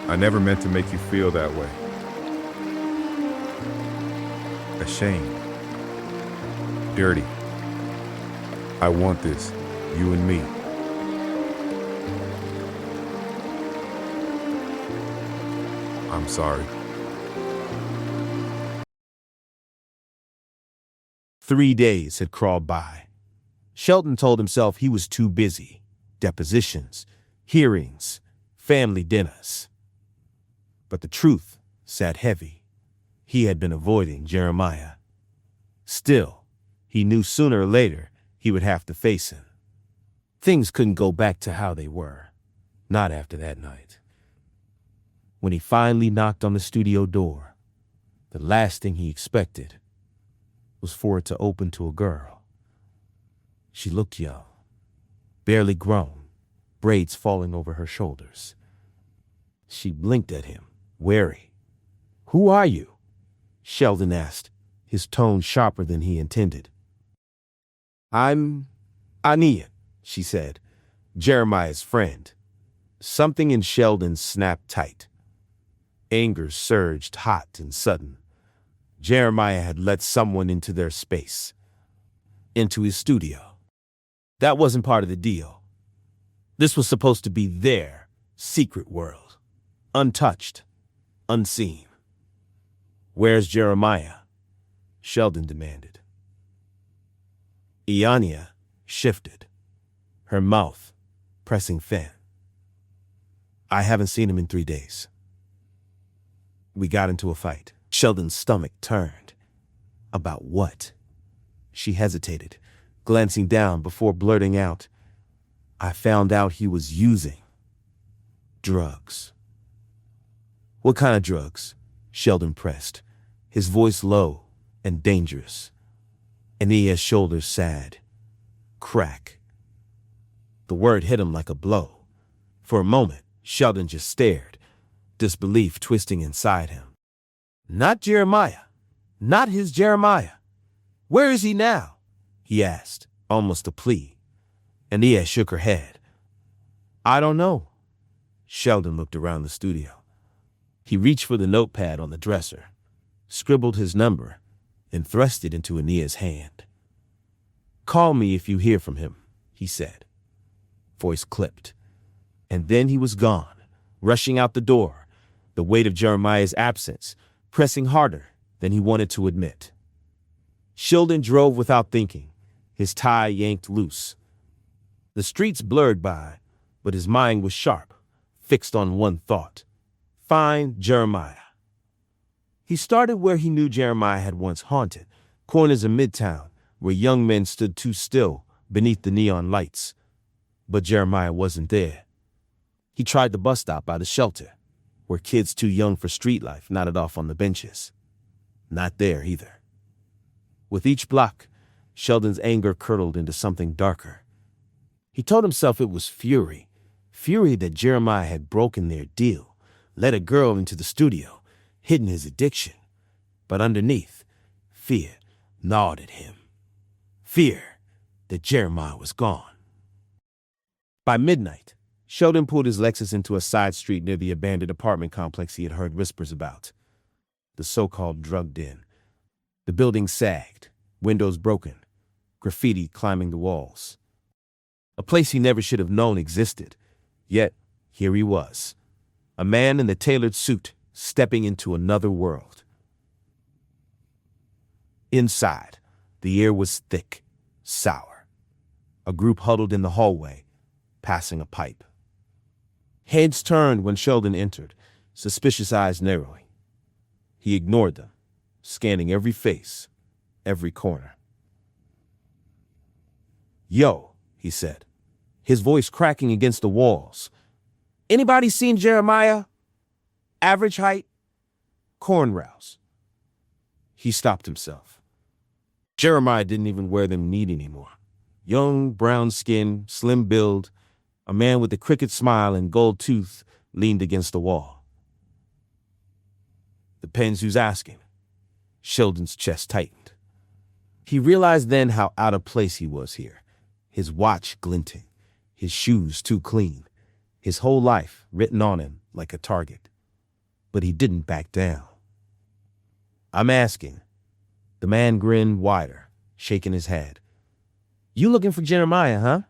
I never meant to make you feel that way. Ashamed. Dirty. I want this, you and me. I'm sorry. 3 days had crawled by. Sheldon told himself he was too busy. Depositions, hearings, family dinners. But the truth sat heavy. He had been avoiding Jeremiah. Still, he knew sooner or later he would have to face him. Things couldn't go back to how they were. Not after that night. When he finally knocked on the studio door, the last thing he expected was for it to open to a girl. She looked young, barely grown, braids falling over her shoulders. She blinked at him, wary. "Who are you?" Sheldon asked, his tone sharper than he intended. "I'm Aniyah," she said, Jeremiah's friend. Something in Sheldon snapped tight. Anger surged hot and sudden. Jeremiah had let someone into their space, into his studio. That wasn't part of the deal. This was supposed to be their secret world, untouched, unseen. "Where's Jeremiah?" Sheldon demanded. Aniyah shifted, her mouth pressing thin. "I haven't seen him in 3 days. We got into a fight." Sheldon's stomach turned. About what? She hesitated, glancing down before blurting out, "I found out he was using drugs." "What kind of drugs?" Sheldon pressed, his voice low and dangerous. Aniyah's shoulders sagged. "Crack." The word hit him like a blow. For a moment, Sheldon just stared, disbelief twisting inside him. Not Jeremiah. Not his Jeremiah. "Where is he now?" he asked, almost a plea. Aniyah shook her head. "I don't know." Sheldon looked around the studio. He reached for the notepad on the dresser, scribbled his number, and thrust it into Aniyah's hand. "Call me if you hear from him," he said. Voice clipped. And then he was gone, rushing out the door, the weight of Jeremiah's absence pressing harder than he wanted to admit. Sheldon drove without thinking, his tie yanked loose. The streets blurred by, but his mind was sharp, fixed on one thought: find Jeremiah. He started where he knew Jeremiah had once haunted, corners of Midtown, where young men stood too still beneath the neon lights. But Jeremiah wasn't there. He tried the bus stop by the shelter, where kids too young for street life nodded off on the benches. Not there either. With each block, Sheldon's anger curdled into something darker. He told himself it was fury that Jeremiah had broken their deal, let a girl into the studio, hidden his addiction. But underneath, fear gnawed at him. Fear that Jeremiah was gone. By midnight, Sheldon pulled his Lexus into a side street near the abandoned apartment complex he had heard whispers about. The so-called drug den. The building sagged, windows broken, graffiti climbing the walls. A place he never should have known existed. Yet, here he was, a man in the tailored suit, stepping into another world. Inside, the air was thick, sour. A group huddled in the hallway, passing a pipe. Heads turned when Sheldon entered, suspicious eyes narrowing. He ignored them, scanning every face, every corner. "Yo," he said, his voice cracking against the walls. "Anybody seen Jeremiah? Average height? Cornrows." He stopped himself. Jeremiah didn't even wear them neat anymore. Young, brown skin, slim build, a man with a crooked smile and gold tooth leaned against the wall. "Depends who's asking." Sheldon's chest tightened. He realized then how out of place he was here. His watch glinting, his shoes too clean, his whole life written on him like a target. but he didn't back down. "I'm asking." The man grinned wider, shaking his head. "You looking for Jeremiah, huh?"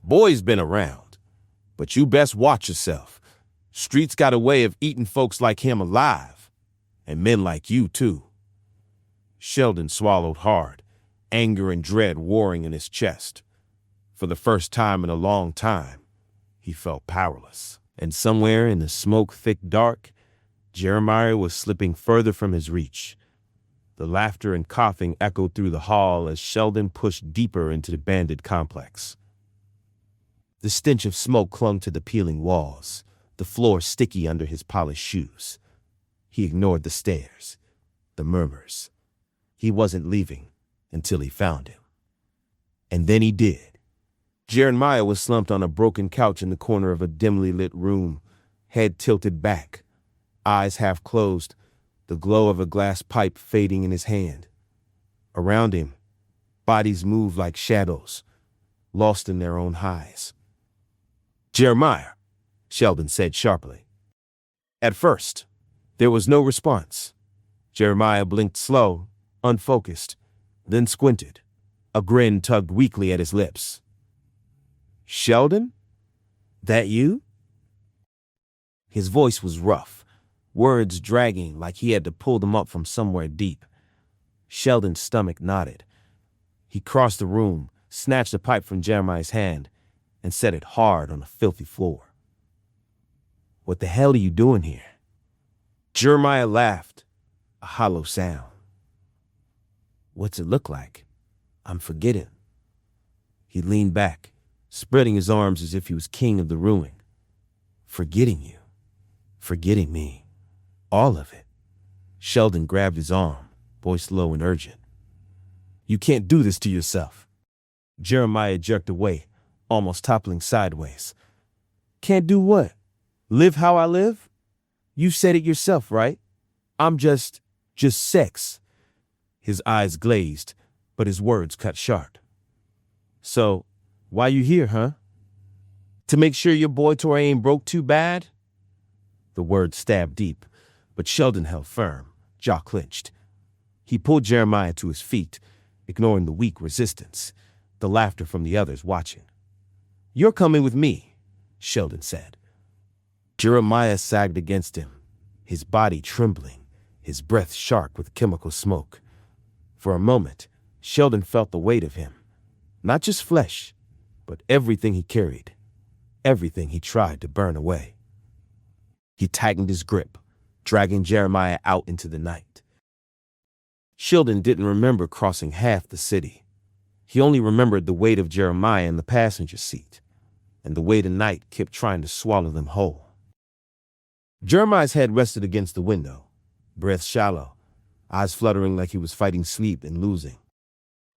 "Boy's been around, but you best watch yourself. Street's got a way of eating folks like him alive, and men like you, too." Sheldon swallowed hard, anger and dread warring in his chest. For the first time in a long time, he felt powerless. And somewhere in the smoke-thick dark, Jeremiah was slipping further from his reach. The laughter and coughing echoed through the hall as Sheldon pushed deeper into the bandit complex. The stench of smoke clung to the peeling walls, the floor sticky under his polished shoes. He ignored the stares, the murmurs. He wasn't leaving until he found him. And then he did. Jeremiah was slumped on a broken couch in the corner of a dimly lit room, head tilted back, eyes half closed, the glow of a glass pipe fading in his hand. Around him, bodies moved like shadows, lost in their own highs. "Jeremiah," Sheldon said sharply. At first, there was no response. Jeremiah blinked slow, unfocused, then squinted. A grin tugged weakly at his lips. "Sheldon? That you?" His voice was rough, words dragging like he had to pull them up from somewhere deep. Sheldon's stomach knotted. He crossed the room, snatched a pipe from Jeremiah's hand, and set it hard on the filthy floor. "What the hell are you doing here?" Jeremiah laughed, a hollow sound. "What's it look like? I'm forgetting." He leaned back, spreading his arms as if he was king of the ruin. "Forgetting you. Forgetting me. All of it." Sheldon grabbed his arm, voice low and urgent. "You can't do this to yourself." Jeremiah jerked away, almost toppling sideways. "Can't do what? Live how I live? You said it yourself, right? I'm just sex." His eyes glazed, but his words cut sharp. "So, why you here, huh? To make sure your boy toy ain't broke too bad?" The words stabbed deep, but Sheldon held firm, jaw clenched. He pulled Jeremiah to his feet, ignoring the weak resistance, the laughter from the others watching. "You're coming with me," Sheldon said. Jeremiah sagged against him, his body trembling, his breath sharp with chemical smoke. For a moment, Sheldon felt the weight of him, not just flesh, but everything he carried, everything he tried to burn away. He tightened his grip, dragging Jeremiah out into the night. Sheldon didn't remember crossing half the city. He only remembered the weight of Jeremiah in the passenger seat, and the way the night kept trying to swallow them whole. Jeremiah's head rested against the window, breath shallow, eyes fluttering like he was fighting sleep and losing.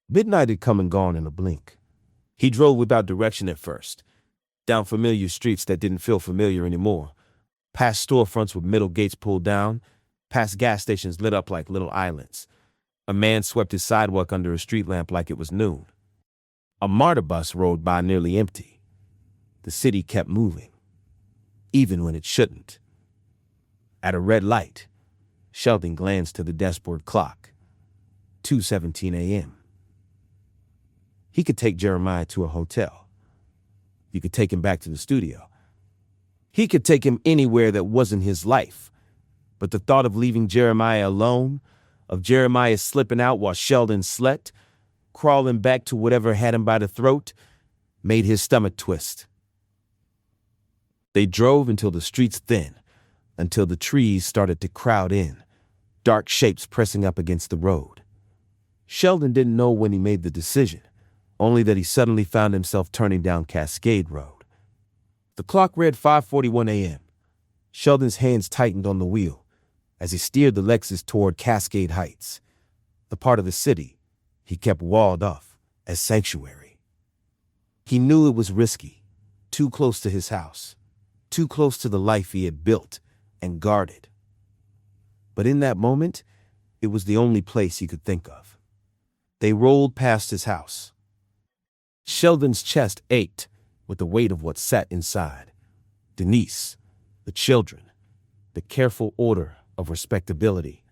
Midnight had come and gone in a blink. He drove without direction at first, down familiar streets that didn't feel familiar anymore, past storefronts with middle gates pulled down, past gas stations lit up like little islands. A man swept his sidewalk under a street lamp like it was noon. A MARTA bus rolled by nearly empty. The city kept moving, even when it shouldn't. At a red light, Sheldon glanced to the dashboard clock. 2:17 a.m. He could take Jeremiah to a hotel. He could take him back to the studio. He could take him anywhere that wasn't his life. But the thought of leaving Jeremiah alone, of Jeremiah slipping out while Sheldon slept, crawling back to whatever had him by the throat, made his stomach twist. They drove until the streets thinned, until the trees started to crowd in, dark shapes pressing up against the road. Sheldon didn't know when he made the decision, only that he suddenly found himself turning down Cascade Road. The clock read 5:41 a.m. Sheldon's hands tightened on the wheel as he steered the Lexus toward Cascade Heights, the part of the city he kept walled off as sanctuary. He knew it was risky, too close to his house, too close to the life he had built and guarded. But in that moment, it was the only place he could think of. They rolled past his house. Sheldon's chest ached with the weight of what sat inside. Denise, the children, the careful order of respectability.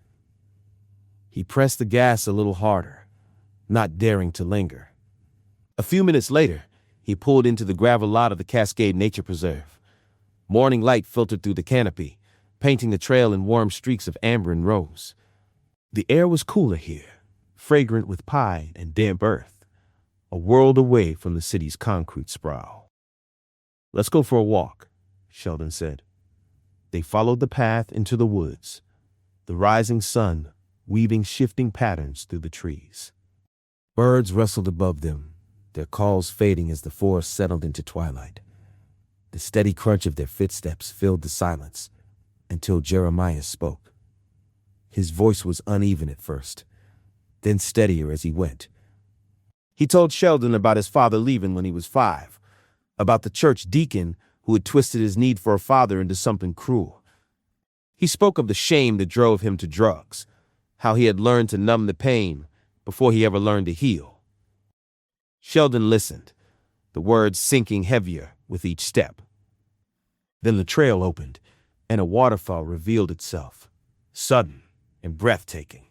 He pressed the gas a little harder, not daring to linger. A few minutes later, he pulled into the gravel lot of the Cascade Nature Preserve. Morning light filtered through the canopy, painting the trail in warm streaks of amber and rose. The air was cooler here, fragrant with pine and damp earth, a world away from the city's concrete sprawl. "Let's go for a walk," Sheldon said. They followed the path into the woods, the rising sun weaving shifting patterns through the trees. Birds rustled above them, their calls fading as the forest settled into twilight. The steady crunch of their footsteps filled the silence until Jeremiah spoke. His voice was uneven at first, then steadier as he went. He told Sheldon about his father leaving when he was 5, about the church deacon who had twisted his need for a father into something cruel. He spoke of the shame that drove him to drugs, how he had learned to numb the pain before he ever learned to heal. Sheldon listened, the words sinking heavier with each step. Then the trail opened, and a waterfall revealed itself, sudden and breathtaking.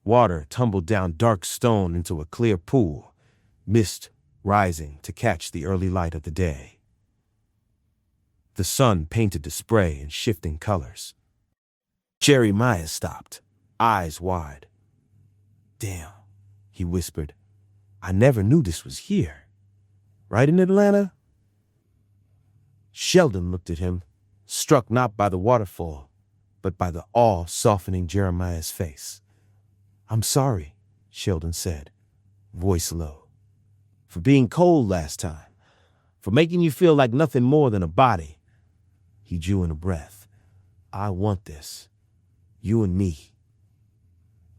Water tumbled down dark stone into a clear pool, mist rising to catch the early light of the day. The sun painted the spray in shifting colors. Jeremiah stopped, eyes wide. "Damn," he whispered. "I never knew this was here. Right in Atlanta?" Sheldon looked at him, struck not by the waterfall, but by the awe softening Jeremiah's face. "I'm sorry," Sheldon said, voice low, "for being cold last time, for making you feel like nothing more than a body." He drew in a breath. "I want this. You and me.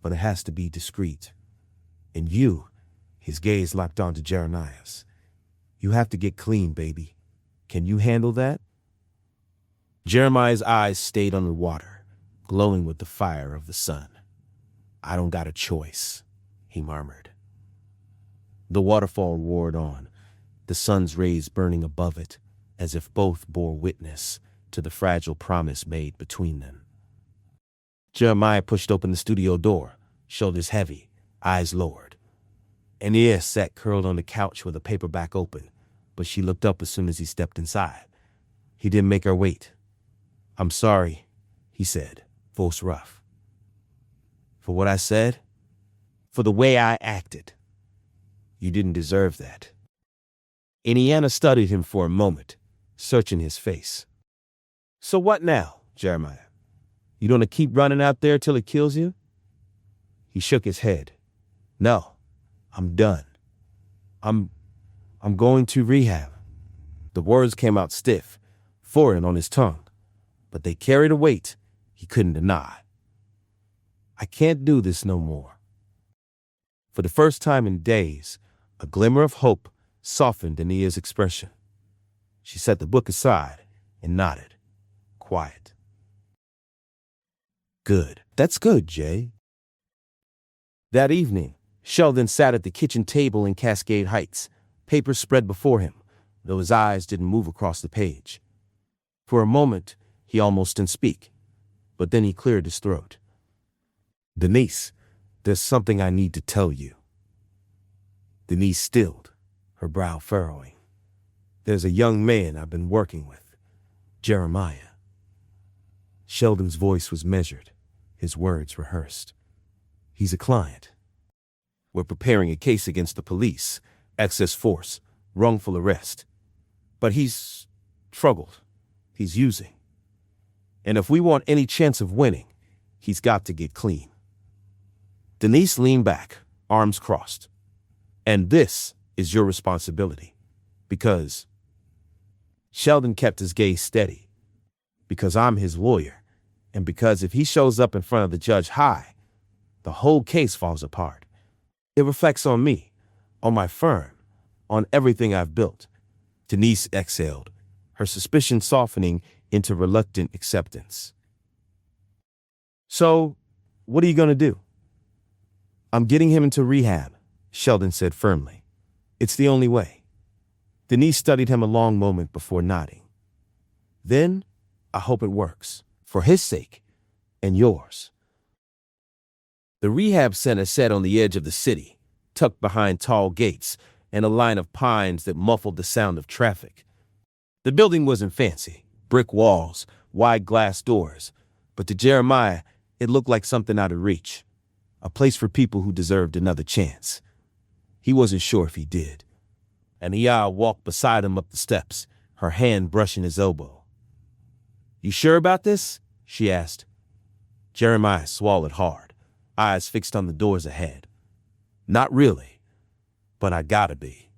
But it has to be discreet. And you," his gaze locked onto Jeremiah's, "you have to get clean, baby. Can you handle that?" Jeremiah's eyes stayed on the water, glowing with the fire of the sun. "I don't got a choice," he murmured. The waterfall roared on, the sun's rays burning above it, as if both bore witness to the fragile promise made between them. Jeremiah pushed open the studio door, shoulders heavy, eyes lowered. Aniyah sat curled on the couch with a paperback open, but she looked up as soon as he stepped inside. He didn't make her wait. "I'm sorry," he said, voice rough. "For what I said? For the way I acted. You didn't deserve that." Aniyah studied him for a moment, searching his face. "So what now, Jeremiah? You gonna keep running out there till it kills you?" He shook his head. "No, I'm done. I'm going to rehab." The words came out stiff, foreign on his tongue, but they carried a weight he couldn't deny. "I can't do this no more." For the first time in days, a glimmer of hope softened Aniyah's expression. She set the book aside and nodded, quiet. "Good. That's good, Jay." That evening, Sheldon sat at the kitchen table in Cascade Heights, paper spread before him, though his eyes didn't move across the page. For a moment, he almost didn't speak, but then he cleared his throat. "Denise, there's something I need to tell you." Denise stilled, her brow furrowing. "There's a young man I've been working with, Jeremiah." Sheldon's voice was measured, his words rehearsed. "He's a client. We're preparing a case against the police, excess force, wrongful arrest. But he's struggled. He's using. And if we want any chance of winning, he's got to get clean." Denise leaned back, arms crossed. "And this is your responsibility. Because..." Sheldon kept his gaze steady. "Because I'm his lawyer. And because if he shows up in front of the judge high, the whole case falls apart. It reflects on me, on my firm, on everything I've built." Denise exhaled, her suspicion softening into reluctant acceptance. "So, what are you going to do?" "I'm getting him into rehab," Sheldon said firmly. "It's the only way." Denise studied him a long moment before nodding. "Then, I hope it works. for his sake and yours. The rehab center sat on the edge of the city, tucked behind tall gates and a line of pines that muffled the sound of traffic. The building wasn't fancy, brick walls, wide glass doors, but to Jeremiah, it looked like something out of reach, a place for people who deserved another chance. He wasn't sure if he did. Aniyah walked beside him up the steps, her hand brushing his elbow. "You sure about this?" she asked. Jeremiah swallowed hard, eyes fixed on the doors ahead. "Not really, but I gotta be."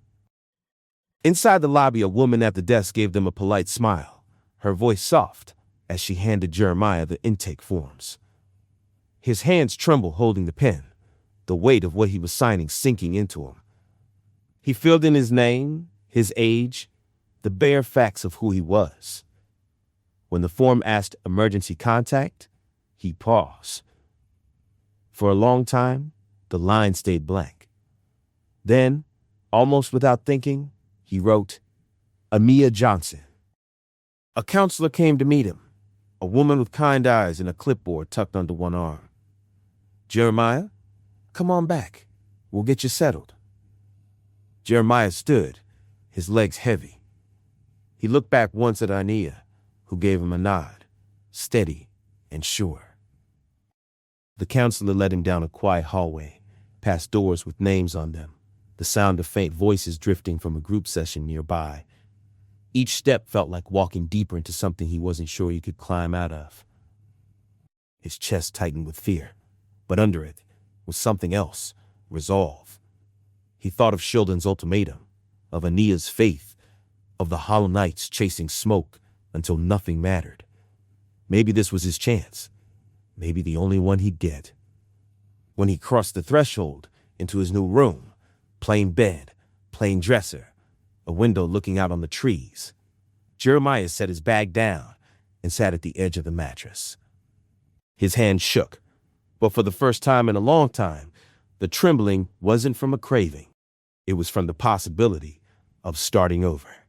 Inside the lobby, a woman at the desk gave them a polite smile, her voice soft as she handed Jeremiah the intake forms. His hands trembled holding the pen, the weight of what he was signing sinking into him. He filled in his name, his age, the bare facts of who he was. When the form asked emergency contact, he paused. For a long time, the line stayed blank. Then, almost without thinking, he wrote, Aniyah Johnson. A counselor came to meet him, a woman with kind eyes and a clipboard tucked under one arm. "Jeremiah, come on back. We'll get you settled." Jeremiah stood, his legs heavy. He looked back once at Aniyah, who gave him a nod, steady and sure. The counselor led him down a quiet hallway, past doors with names on them, the sound of faint voices drifting from a group session nearby. Each step felt like walking deeper into something he wasn't sure he could climb out of. His chest tightened with fear, but under it was something else, resolve. He thought of Sheldon's ultimatum, of Aniyah's faith, of the hollow nights chasing smoke until nothing mattered. Maybe this was his chance, maybe the only one he'd get. When he crossed the threshold into his new room, plain bed, plain dresser, a window looking out on the trees, Jeremiah set his bag down and sat at the edge of the mattress. His hand shook, but for the first time in a long time, the trembling wasn't from a craving. It was from the possibility of starting over.